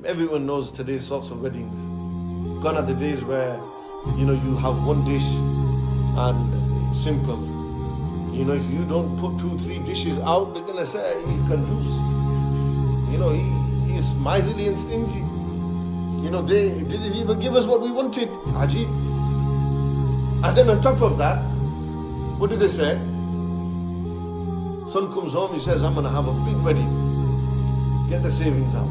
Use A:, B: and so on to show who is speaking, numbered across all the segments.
A: Everyone knows today's sorts of weddings. Gone are the days where, you have one dish and it's simple. If you don't put 2-3 dishes out, they're gonna say he's confused. He's miserly and stingy. They didn't even give us what we wanted. Ajib. And then on top of that, what do they say? Son comes home, he says, I'm gonna have a big wedding. Get the savings out.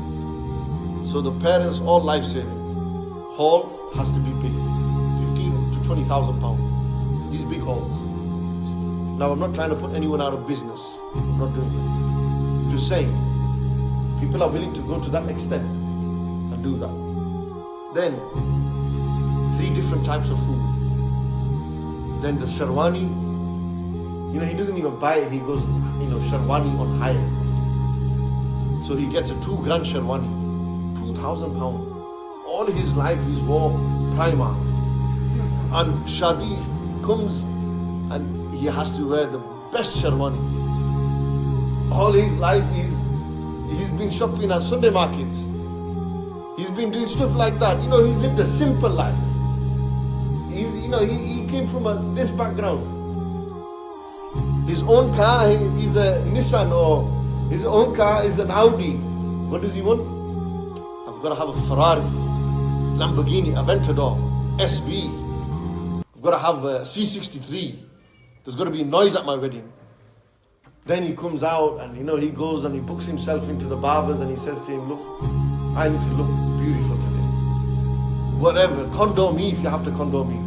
A: So the parents, all life savings. Hall has to be big. 15 to 20,000 pounds for these big halls. Now I'm not trying to put anyone out of business. I'm not doing that. Just saying, people are willing to go to that extent and do that. Then, 3 different types of food. Then the sharwani, he doesn't even buy it, he goes, sharwani on hire. So he gets a 2 grand sharwani, 2,000 pounds. All his life he's wore Primark. And Shadi comes and he has to wear the best sharwani. All his life he's been shopping at Sunday markets. He's been doing stuff like that. He's lived a simple life. He came from this background. His own car is a Nissan, or his own car is an Audi. What does he want? I've got to have a Ferrari, Lamborghini, Aventador, SV. I've got to have a C63. There's got to be noise at my wedding. Then he comes out and he goes and he books himself into the barbers and he says to him, look, I need to look beautiful today. Whatever, condone me if you have to condone me.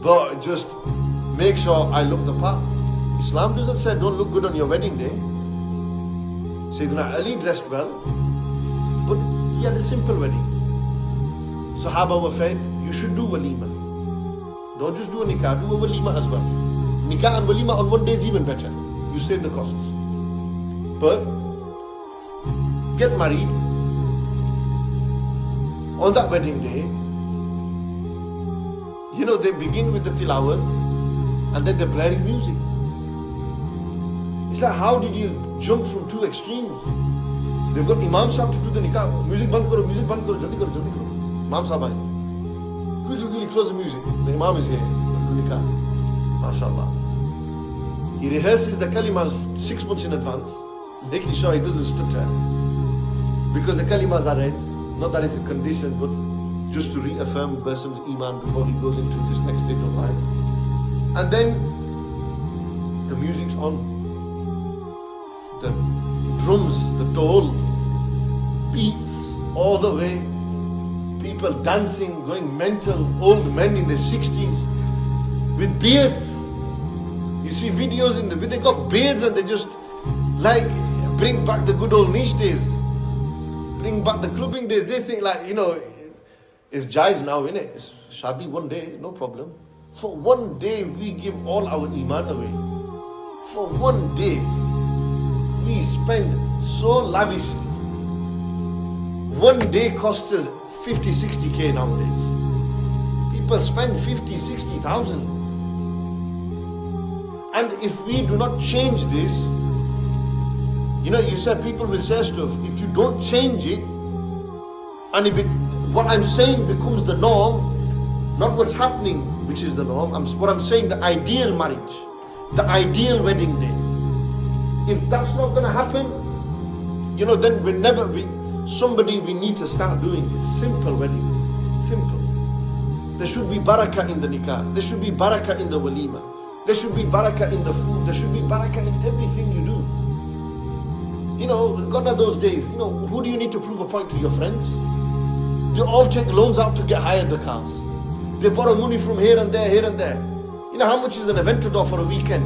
A: But just make sure I look the part. Islam doesn't say don't look good on your wedding day. Sayyidina Ali dressed well, but he had a simple wedding. Sahaba were fed, you should do walima. Don't just do a nikah, do a walima as well. Nikah and walima on one day is even better. You save the costs. But get married on that wedding day. They begin with the tilawat and then they're blaring music. It's like, how did you jump from 2 extremes? They've got Imam Sahib to do the nikah. Music band karo, jaldi karo. Imam Sahib aaye. Quickly close the music. The Imam is here. Do nikah. MashaAllah. He rehearses the kalimas 6 months in advance, making sure he doesn't stutter. Because the kalimas are read, not that it's a condition, but just to reaffirm a person's Iman before he goes into this next stage of life. And then the music's on. The drums, the dole, beats all the way. People dancing, going mental, old men in their 60s with beards. You see videos they got beards and they just bring back the good old niche days. Bring back the clubbing days. They think it's jais now, innit? It's shadi one day, no problem. For one day we give all our Iman away. For one day we spend so lavishly. One day costs us 50-60k nowadays. People spend 50-60,000. And if we do not change this, you said people will say stuff. If you don't change it, and what I'm saying becomes the norm, not what's happening, which is the norm. What I'm saying, the ideal marriage, the ideal wedding day. If that's not going to happen, then we need to start doing simple weddings. Simple. There should be barakah in the nikah. There should be barakah in the walima. There should be barakah in the food. There should be barakah in everything you do. Gone are those days. Who do you need to prove a point to? Your friends? They all take loans out to get hired the cars. They borrow money from here and there, here and there. How much is an Aventador for a weekend?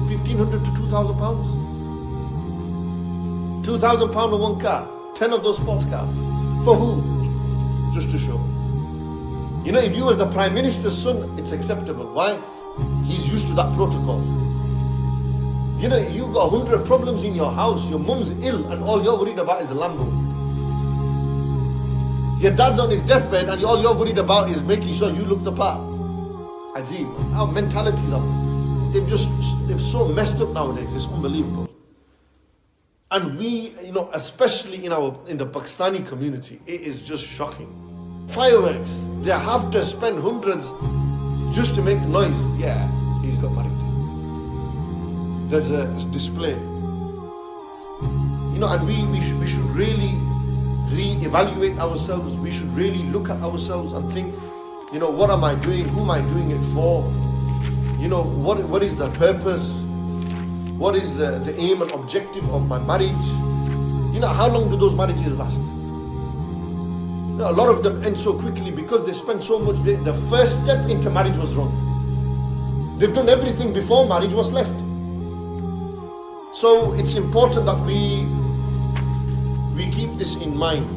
A: 1,500 to 2,000 pounds. 2,000 pounds on one car. 10 of those sports cars. For who? Just to show. If you was the Prime Minister's son, it's acceptable. Why? He's used to that protocol. You got 100 problems in your house, your mum's ill and all you're worried about is a Lambo. Your dad's on his deathbed and all you're worried about is making sure you look the part. Ajib. Our mentalities are, they've so messed up nowadays, it's unbelievable. And we, especially in the Pakistani community, it is just shocking. Fireworks, they have to spend hundreds just to make noise. Yeah, he's got married. There's a display. And we should really re-evaluate ourselves. We should really look at ourselves and think, what am I doing? Who am I doing it for? What is the purpose? What is the aim and objective of my marriage? How long do those marriages last? A lot of them end so quickly because they spend so much. The first step into marriage was wrong. They've done everything before marriage was left. So it's important that we keep this in mind.